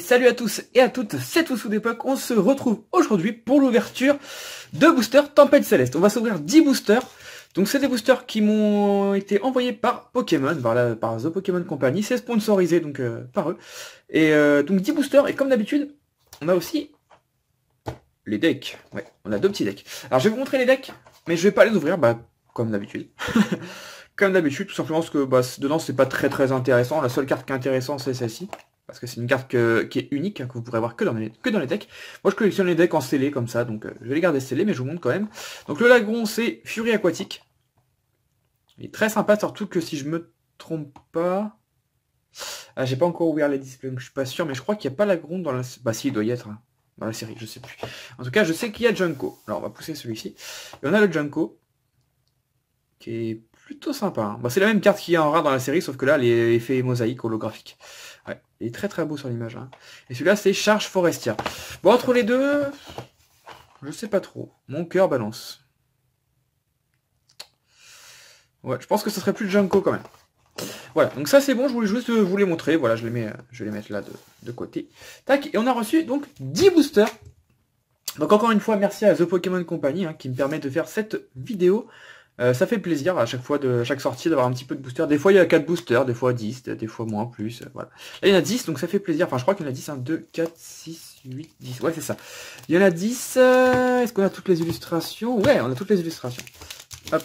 Salut à tous et à toutes, c'est Tous sous d'époque. On se retrouve aujourd'hui pour l'ouverture de boosters Tempête Céleste. On va s'ouvrir 10 boosters. Donc c'est des boosters qui m'ont été envoyés par Pokémon, par The Pokémon Company. C'est sponsorisé donc par eux. Et donc 10 boosters. Et comme d'habitude, on a aussi les decks. Ouais, on a deux petits decks. Alors je vais vous montrer les decks, mais je vais pas les ouvrir, comme d'habitude. Comme d'habitude, tout simplement parce que dedans c'est pas très intéressant. La seule carte qui est intéressante c'est celle-ci. Parce que c'est une carte qui est unique, que vous pourrez voir que dans les decks. Moi je collectionne les decks en scellé comme ça, donc je vais les garder scellés, mais je vous montre quand même. Donc le Lagron c'est Furie Aquatique. Il est très sympa, surtout que si je me trompe pas... Ah, j'ai pas encore ouvert les displays, donc je suis pas sûr, mais je crois qu'il n'y a pas Lagron dans la... Bah si, il doit y être hein, dans la série, je sais plus. En tout cas, je sais qu'il y a Junko. Alors on va pousser celui-ci. Et on a le Junko, qui est plutôt sympa. Hein. Bah, c'est la même carte qu'il y a en rare dans la série, sauf que là, les effets mosaïques holographiques. Ouais, il est très beau sur l'image. Hein. Et celui-là, c'est Charge Forestière. Bon, entre les deux, je sais pas trop. Mon cœur balance. Ouais, je pense que ce serait plus le Junko quand même. Voilà, donc ça c'est bon, je voulais juste vous les montrer. Voilà, je vais les mettre là de côté. Tac, et on a reçu donc 10 boosters. Donc encore une fois, merci à The Pokémon Company hein, qui me permet de faire cette vidéo. Ça fait plaisir à chaque fois, à chaque sortie, d'avoir un petit peu de boosters. Des fois, il y a 4 boosters, des fois 10, des fois moins, plus. Voilà. Là, il y en a 10, donc ça fait plaisir. Enfin, je crois qu'il y en a 10, 1, 2, 4, 6, 8, 10. Ouais, c'est ça. Il y en a 10. Est-ce qu'on a toutes les illustrations? Ouais, on a toutes les illustrations. Hop.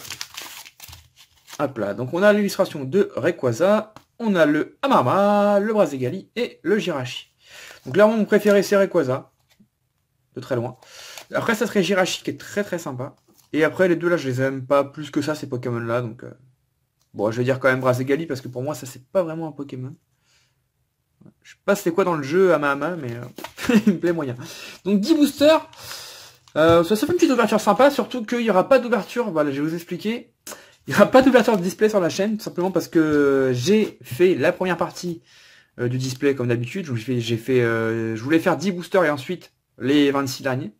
Hop là. Donc, on a l'illustration de Rayquaza. On a le Amarma, le Brazegali et le Jirachi. Donc, clairement, mon préféré, c'est Rayquaza. De très loin. Après, ça serait Jirachi qui est très sympa. Et après, les deux là, je les aime pas plus que ça, ces Pokémon là. Donc, bon, je vais dire quand même Brazegali parce que pour moi, ça, c'est pas vraiment un Pokémon. Je sais pas c'est quoi dans le jeu Ama, mais il me plaît moyen. Donc, 10 boosters. Ça fait une petite ouverture sympa, surtout qu'il n'y aura pas d'ouverture. Voilà, je vais vous expliquer. Il n'y aura pas d'ouverture de display sur la chaîne, tout simplement parce que j'ai fait la première partie du display comme d'habitude. Je voulais faire 10 boosters et ensuite les 26 derniers.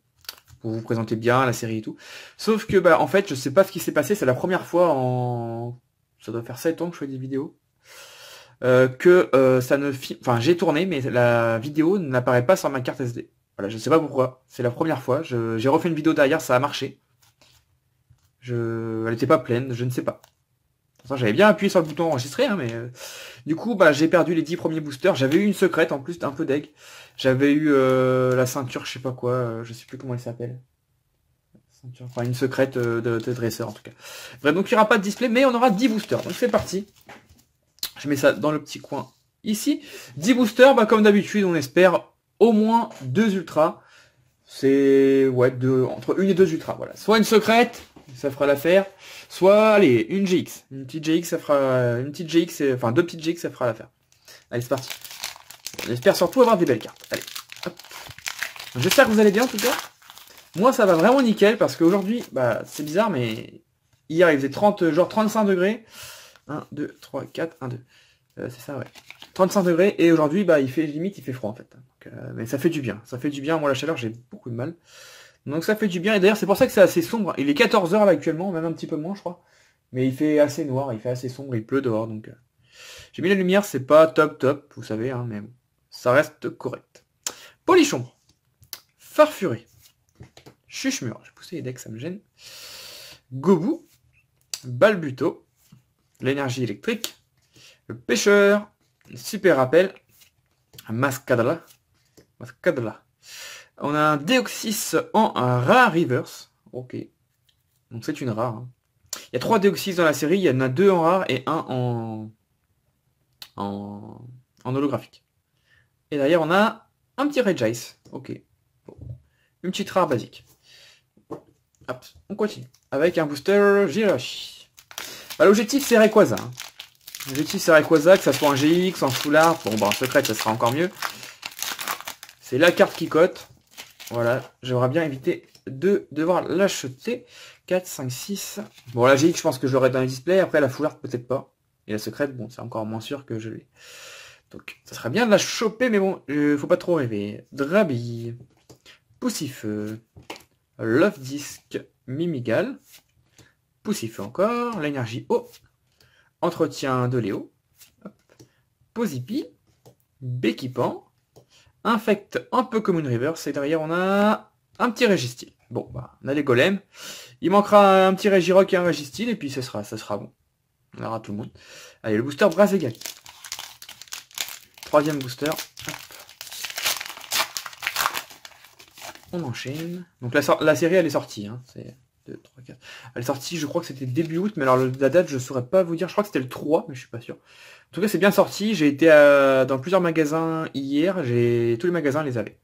Pour vous présenter bien la série et tout. Sauf que en fait je sais pas ce qui s'est passé, c'est la première fois en... ça doit faire 7 ans que je fais des vidéos. Ça ne enfin j'ai tourné mais la vidéo n'apparaît pas sur ma carte SD. Voilà, je sais pas pourquoi. C'est la première fois. J'ai refait une vidéo derrière, ça a marché. Elle était pas pleine, je ne sais pas. Enfin, j'avais bien appuyé sur le bouton enregistrer, hein, mais du coup j'ai perdu les 10 premiers boosters. J'avais eu une secrète en plus, un peu deg. J'avais eu la ceinture, je sais pas quoi, je sais plus comment elle s'appelle. Enfin une secrète de dresseur en tout cas. Bref, donc il n'y aura pas de display, mais on aura 10 boosters. Donc c'est parti. Je mets ça dans le petit coin ici. 10 boosters, comme d'habitude, on espère au moins 2 ultras. C'est ouais, entre 1 et 2 ultras. Voilà. Soit une secrète, ça fera l'affaire. Soit allez, une GX. Une petite GX, ça fera. Une petite GX, enfin 2 petites GX, ça fera l'affaire. Allez, c'est parti. On espère surtout avoir des belles cartes. Allez, hop. J'espère que vous allez bien en tout cas. Moi ça va vraiment nickel parce qu'aujourd'hui, c'est bizarre mais hier il faisait 35 degrés. 1, 2, 3, 4, 1, 2. C'est ça ouais. 35 degrés et aujourd'hui il fait froid en fait. Donc, mais ça fait du bien. Ça fait du bien. Moi la chaleur j'ai beaucoup de mal. Donc ça fait du bien et d'ailleurs c'est pour ça que c'est assez sombre. Il est 14 h là actuellement, même un petit peu moins je crois. Mais il fait assez noir, il fait assez sombre, il pleut dehors donc... J'ai mis la lumière, c'est pas top, vous savez, hein, mais bon, ça reste correct. Polichon, Farfuré, Chuchemur, j'ai poussé les decks, ça me gêne. Gobou, Balbuto, l'énergie électrique, le pêcheur, super rappel, Mascadala. On a un Deoxys en rare reverse, ok, donc c'est une rare. Hein. Il y a 3 Deoxys dans la série, il y en a 2 en rare et 1 en holographique. Et derrière, on a un petit Regice. Ok. Bon. Une petite rare basique. Hop, on continue. Avec un booster Jirachi. L'objectif, c'est Rayquaza. Hein. L'objectif, c'est Rayquaza, que ça soit un GX, en full art. Bon, en secret, ça sera encore mieux. C'est la carte qui cote. Voilà. J'aimerais bien éviter de devoir l'acheter. 4, 5, 6. Bon, la GX, je pense que je l'aurai dans les displays. Après, la full art, peut-être pas. Et la secrète, bon, c'est encore moins sûr que je l'ai. Donc, ça serait bien de la choper, mais bon, faut pas trop rêver. Drabi, Poussifeu, Love Disc, Mimigal, Poussifeu encore, l'énergie eau, Entretien de Léo, Posipi, Béquipan, Infect un peu comme une reverse. Et derrière, on a un petit Registeel. Bon, bah, on a les golems. Il manquera un petit Regirock et un Registeel. Et puis, ça sera bon. On aura tout le monde. Allez, le booster Brazzegali. Troisième booster. Hop. On enchaîne. Donc, la série, elle est sortie. Hein. C'est 2, 3, 4. Elle est sortie, je crois que c'était début août. Mais alors, la date, je saurais pas vous dire. Je crois que c'était le 3, mais je suis pas sûr. En tout cas, c'est bien sorti. J'ai été dans plusieurs magasins hier. Tous les magasins les avaient.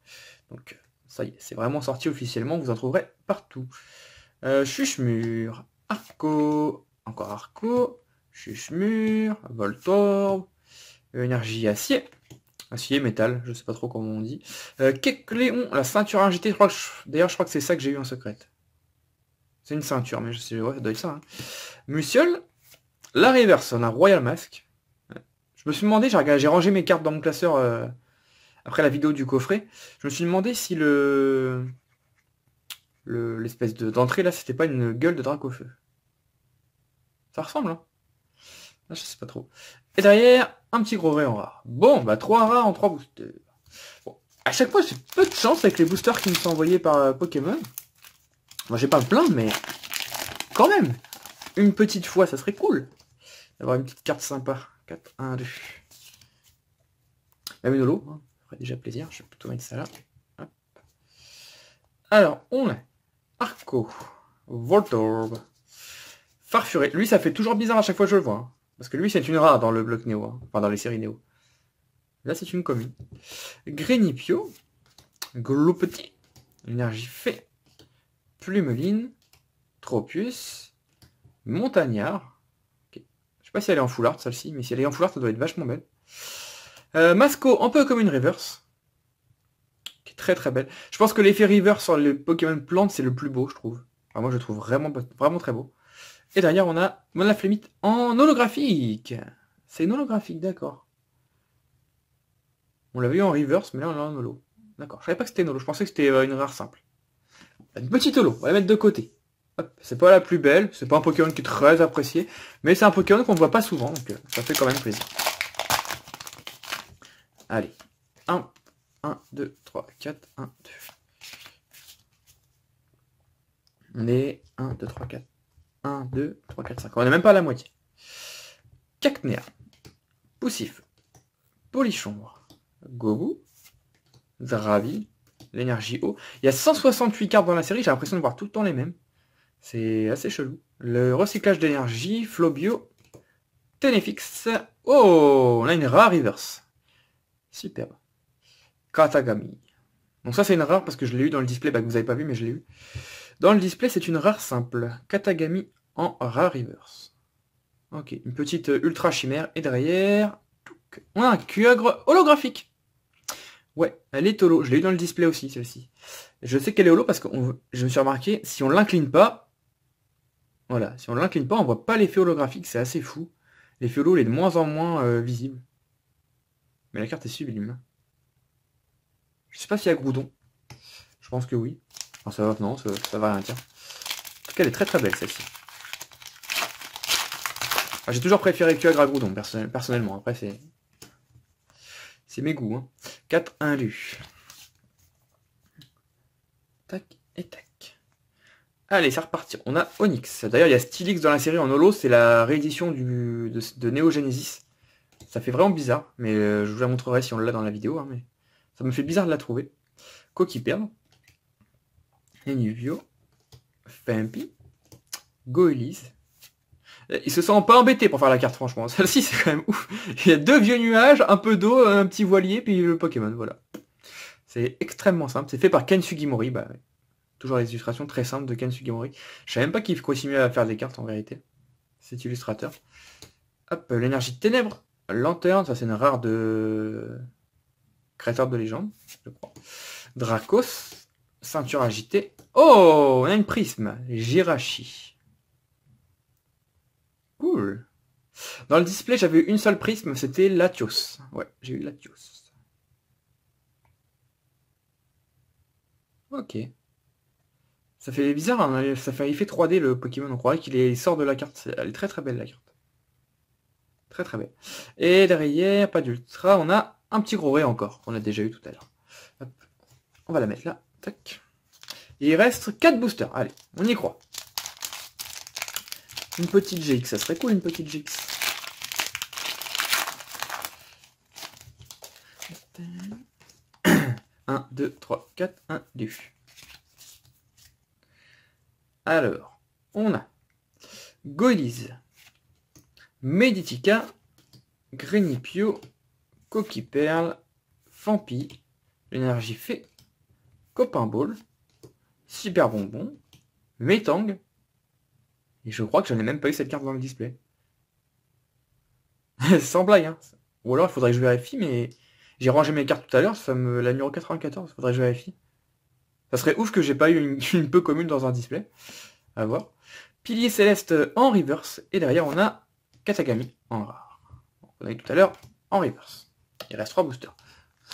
Donc, ça y est, c'est vraiment sorti officiellement. Vous en trouverez partout. Chuchemur, Arco, encore Arco, Chuchemur, Voltorb, énergie acier, acier, métal, je sais pas trop comment on dit. Kecléon, la ceinture injectée, d'ailleurs je crois que c'est ça que j'ai eu en secrète. C'est une ceinture, mais je sais, ouais, ça doit être ça. Hein. Musiole, la reverse, on a Royal Mask. Je me suis demandé, j'ai rangé mes cartes dans mon classeur après la vidéo du coffret. Je me suis demandé si l'espèce d'entrée là, c'était pas une gueule de Dracofeu. Ça ressemble, hein. Ah, je sais pas trop. Et derrière, un petit gros ray en rare. Bon, bah 3 rares en 3 boosters. Bon, à chaque fois, j'ai peu de chance avec les boosters qui me sont envoyés par Pokémon. Moi, j'ai pas me plaindre, mais quand même, une petite fois, ça serait cool d'avoir une petite carte sympa. 4, 1, 2. Même une holo, hein. Ça ferait déjà plaisir. Je vais plutôt mettre ça là. Hop. Alors, on a Arco, Voltorb, Farfuré. Lui, ça fait toujours bizarre à chaque fois que je le vois. Hein. Parce que lui, c'est une rare dans le bloc Néo. Hein. Enfin, dans les séries Néo. Là, c'est une commune. Grenipio, Gloupeti, Énergie Fée, Plumeline, Tropius, Montagnard. Okay. Je sais pas si elle est en full art, celle-ci, mais si elle est en full art, ça doit être vachement belle. Masco, un peu comme une reverse. Qui est très très belle. Je pense que l'effet reverse sur les Pokémon plantes, c'est le plus beau, je trouve. Enfin, moi, je le trouve vraiment, vraiment très beau. Et derrière, on a la Flémite en holographique. C'est une holographique, d'accord. On l'avait eu en reverse, mais là, on l'a en holo. D'accord. Je savais pas que c'était une holo. Je pensais que c'était une rare simple. Une petite holo. On va la mettre de côté. C'est pas la plus belle. C'est pas un Pokémon qui est très apprécié. Mais c'est un Pokémon qu'on ne voit pas souvent. Donc, ça fait quand même plaisir. Allez. 1, 2, 3, 4, 1, 2. On est 1, 2, 3, 4. 1, 2, 3, 4, 5. On n'est même pas à la moitié. Cacnea. Poussif. Polichombre. Gobu. Dravi. L'énergie eau. Il y a 168 cartes dans la série. J'ai l'impression de voir tout le temps les mêmes. C'est assez chelou. Le recyclage d'énergie. Flobio. Tenefix. Oh, on a une rare reverse. Superbe. Katagami. Donc ça c'est une rare parce que je l'ai eu dans le display. Bah, que vous n'avez pas vu mais je l'ai eu. Dans le display c'est une rare simple. Katagami en rare reverse. Ok, une petite ultra chimère. Et derrière, on a un Kyogre holographique. Ouais, elle est holo. Je l'ai eu dans le display aussi, celle-ci. Je sais qu'elle est holo parce que je me suis remarqué, si on l'incline pas, voilà, si on l'incline pas, on voit pas l'effet holographique. C'est assez fou. L'effet holo, il est de moins en moins visible. Mais la carte est sublime. Je sais pas s'il y a Groudon. Je pense que oui. Enfin, ça va, non, ça va rien dire. En tout cas, elle est très très belle, celle-ci. J'ai toujours préféré Kyogre à Groudon, personnellement. Après, c'est mes goûts. Hein. 4, 1 lu. Tac et tac. Allez, c'est reparti. On a Onix. D'ailleurs, il y a Stylix dans la série en holo. C'est la réédition de Neo Genesis. Ça fait vraiment bizarre. Mais je vous la montrerai si on l'a dans la vidéo. Hein, mais ça me fait bizarre de la trouver. Coquiperle. Enuvio. Fampi. Goélise. Ils se sont pas embêtés pour faire la carte, franchement. Celle-ci, c'est quand même ouf. Il y a 2 vieux nuages, un peu d'eau, un petit voilier, puis le Pokémon, voilà. C'est extrêmement simple. C'est fait par Ken Sugimori. Bah, ouais. Toujours les illustrations très simples de Ken Sugimori. Je savais même pas qu'il continuait à faire des cartes, en vérité. Cet illustrateur. Hop, l'énergie de ténèbres. Lanterne, ça c'est une rare de... Créateur de légende, je crois. Dracos. Ceinture agitée. Oh, on a une prisme. Jirachi. Cool. Dans le display, j'avais une seule prisme, c'était Latios. Ouais, j'ai eu Latios. Ok. Ça fait bizarre, hein, ça fait effet 3D le Pokémon, on croirait qu'il sort de la carte. Elle est très très belle la carte. Très très belle. Et derrière, pas d'ultra, on a un petit gros ray encore, qu'on a déjà eu tout à l'heure. Hop. On va la mettre là. Tac. Et il reste 4 boosters. Allez, on y croit. Une petite GX, ça serait cool une petite GX. Un, 2, 3, 4, 1, 2. Alors, on a Goiliz, Meditica, Grenipio, Coquille Perle, Fampi, L'énergie Fée, Copain Ball, Super Bonbon, Metang, et je crois que je n'ai même pas eu cette carte dans le display. Sans blague, hein. Ou alors il faudrait que je vérifie, mais j'ai rangé mes cartes tout à l'heure, la numéro 94, il faudrait que je vérifie. Ça serait ouf que j'ai pas eu une peu commune dans un display. À voir. Pilier Céleste en reverse, et derrière on a Katagami en rare. On a eu tout à l'heure en reverse. Il reste 3 boosters.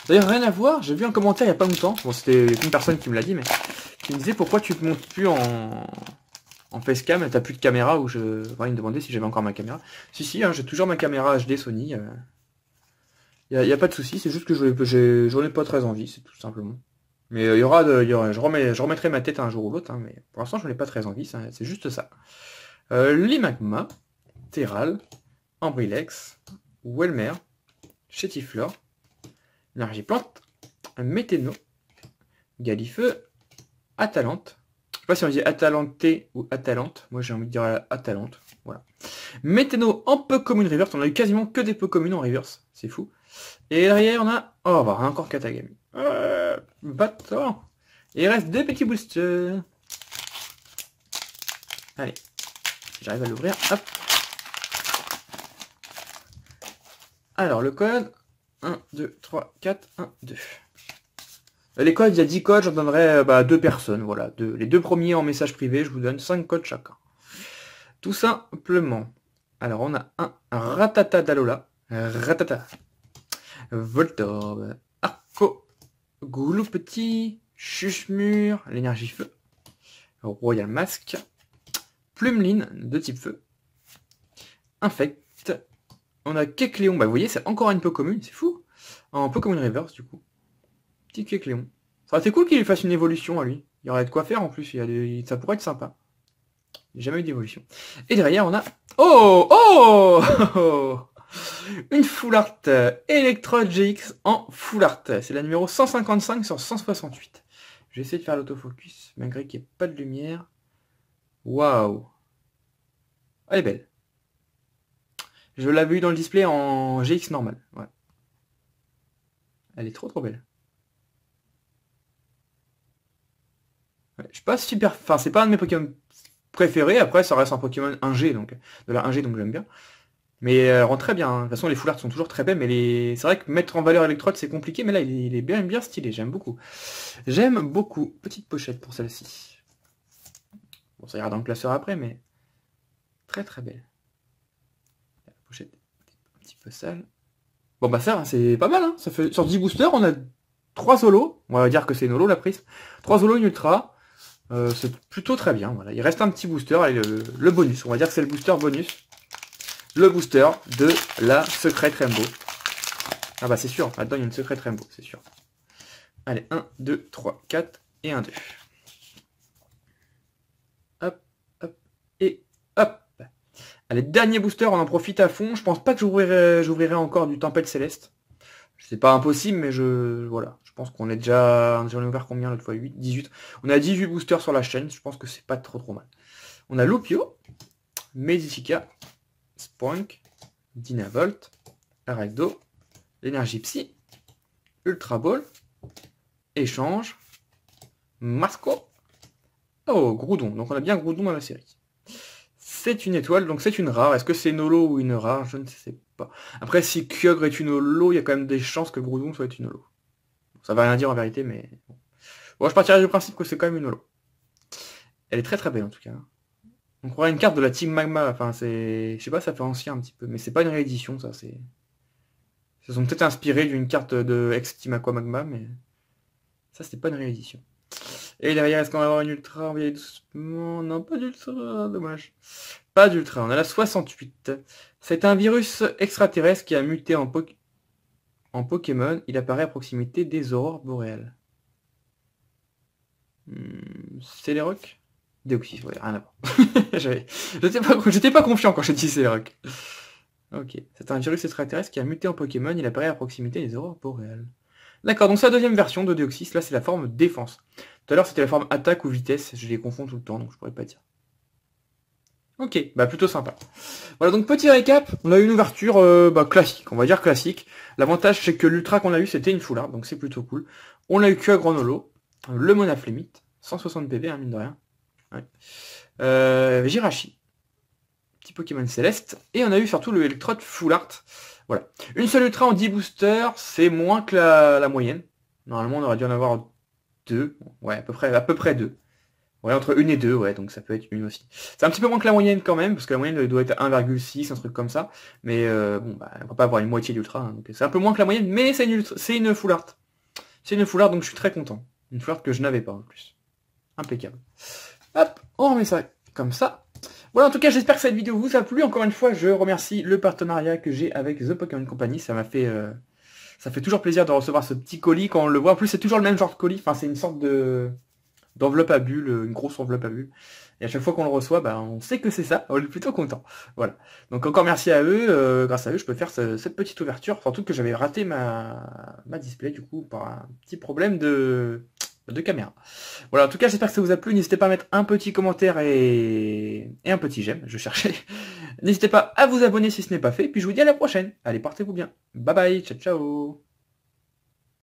D'ailleurs, rien à voir, j'ai vu un commentaire il n'y a pas longtemps, bon c'était une personne qui me l'a dit, mais qui me disait pourquoi tu te montes plus en facecam, t'as plus de caméra, ou je... Enfin, il me demandait si j'avais encore ma caméra. Si, hein, j'ai toujours ma caméra HD Sony. Y a pas de souci, c'est juste que j'en ai pas très envie, c'est tout simplement. Mais je remettrai ma tête un jour ou l'autre, hein, mais pour l'instant je n'en ai pas très envie, c'est juste ça. Limagma, Terral, Ambrilex, Welmer, Chétiflore, Énergie Plante, Météno, Galifeu, Atalante. Je sais pas si on dit Atalanté ou Atalante. Moi j'ai envie de dire Atalante. Voilà. Météno en peu commune reverse. On a eu quasiment que des peu communes en reverse. C'est fou. Et derrière on a... Oh bah encore Katagami. Bâtard. Et il reste 2 petits boosters. Allez. J'arrive à l'ouvrir. Hop. Alors le code. 1, 2, 3, 4, 1, 2. Les codes, il y a 10 codes, j'en donnerai 2 personnes. Voilà, les 2 premiers en message privé, je vous donne 5 codes chacun. Tout simplement. Alors on a un Ratata d'Alola. Ratata. Voltorb. Arco. Goulou Petit. Chuchemur. L'énergie feu. Royal Mask. Plumeline de type feu. Infect. On a Kecleon. Bah vous voyez, c'est encore une peu commune, c'est fou. En peu commune reverse du coup. Petit Kecleon. Ça aurait été cool qu'il lui fasse une évolution à lui. Il y aurait de quoi faire en plus, ça pourrait être sympa. Il n'y a jamais eu d'évolution. Et derrière on a... Oh oh une Full Art Electrode GX en Full Art. C'est la numéro 155 sur 168. Je vais essayer de faire l'autofocus, malgré qu'il n'y ait pas de lumière. Waouh. Elle est belle. Je l'avais eu dans le display en GX normal. Ouais. Elle est trop belle. Ouais, je suis pas super... Enfin, c'est pas un de mes Pokémon préférés. Après, ça reste un Pokémon 1G, donc de la 1G, donc j'aime bien. Mais elle rend très bien. Hein. De toute façon, les Full Art sont toujours très belles, mais c'est vrai que mettre en valeur Electrode, c'est compliqué. Mais là, il est bien stylé. J'aime beaucoup. J'aime beaucoup. Petite pochette pour celle-ci. Bon, ça ira dans le classeur après, mais très belle. La pochette un petit peu sale. Bon, bah ça, c'est pas mal. Hein. Ça fait... Sur 10 boosters, on a 3 solos. On va dire que c'est une holo la prise. 3 solos, une ultra. C'est plutôt très bien. Voilà. Il reste un petit booster. Allez, le bonus. On va dire que c'est le booster bonus. Le booster de la Secret Rainbow. Ah bah c'est sûr, là-dedans il y a une Secret Rainbow, c'est sûr. Allez, 1, 2, 3, 4 et 1, 2. Hop, hop, et hop. Allez, dernier booster, on en profite à fond. Je pense pas que j'ouvrirai encore du Tempête Céleste. C'est pas impossible, mais voilà. Je pense qu'on est déjà... J'en ai ouvert combien l'autre fois? 8, 18. On a 18 boosters sur la chaîne, je pense que c'est pas trop mal. On a Lupio, Meditica, Spoink, Dynavolt, Arachdo, l'énergie Psy, Ultra Ball, Échange, Masco, oh, Groudon. Donc on a bien Groudon dans la série. C'est une étoile, donc c'est une rare. Est-ce que c'est une holo ou une rare? Je ne sais pas. Après, si Kyogre est une holo, il y a quand même des chances que Groudon soit une holo. Ça va rien dire en vérité, mais... Bon, je partirai du principe que c'est quand même une holo. Elle est très belle en tout cas. On croirait une carte de la Team Magma, enfin c'est... Je sais pas, ça fait ancien un petit peu, mais c'est pas une réédition ça, c'est... Ils se sont peut-être inspirés d'une carte de ex-Team Aqua Magma, mais... Ça c'était pas une réédition. Et derrière, est-ce qu'on va avoir une ultra? On va y aller doucement... Non, pas d'ultra, dommage. Pas d'ultra, on a la 68. C'est un virus extraterrestre qui a muté en Pokémon, il apparaît à proximité des aurores boréales. Celerock Deoxys, ouais, rien à voir. J'étais pas confiant quand j'ai dit Celerock. Ok, c'est un virus extraterrestre qui a muté en Pokémon, il apparaît à proximité des aurores boréales. D'accord, donc c'est la deuxième version de Deoxys, là c'est la forme défense. Tout à l'heure c'était la forme attaque ou vitesse, je les confonds tout le temps, donc je pourrais pas dire. Ok, bah plutôt sympa. Voilà, donc petit récap, on a eu une ouverture classique, on va dire classique. L'avantage c'est que l'ultra qu'on a eu c'était une full art, donc c'est plutôt cool. On a eu que Granolo, le Monaflémite, 160 PV, hein, mine de rien. Ouais. Jirachi, petit Pokémon céleste, et on a eu surtout le Electrode full art. Voilà. Une seule ultra en 10 boosters, c'est moins que la moyenne. Normalement on aurait dû en avoir 2, ouais, à peu près 2. Ouais, entre 1 et 2, ouais, donc ça peut être une aussi. C'est un petit peu moins que la moyenne quand même, parce que la moyenne doit être à 1,6, un truc comme ça. Mais bon, bah, on va pas avoir une moitié d'ultra, hein, donc c'est un peu moins que la moyenne, mais c'est une full art. C'est une full art, donc je suis très content. Une full art que je n'avais pas en plus. Impeccable. Hop, on remet ça comme ça. Voilà, en tout cas, j'espère que cette vidéo vous a plu. Encore une fois, je remercie le partenariat que j'ai avec The Pokémon Company. Ça fait toujours plaisir de recevoir ce petit colis quand on le voit. En plus, c'est toujours le même genre de colis. Enfin, c'est une sorte d'enveloppe à bulles, une grosse enveloppe à bulles. Et à chaque fois qu'on le reçoit, bah, on sait que c'est ça, on est plutôt content. Voilà. Donc encore merci à eux, grâce à eux, je peux faire cette petite ouverture, surtout que j'avais raté ma display du coup par un petit problème de caméra. Voilà, en tout cas j'espère que ça vous a plu, n'hésitez pas à mettre un petit commentaire et un petit j'aime, je cherchais. N'hésitez pas à vous abonner si ce n'est pas fait, puis je vous dis à la prochaine. Allez, portez-vous bien. Bye bye, ciao ciao.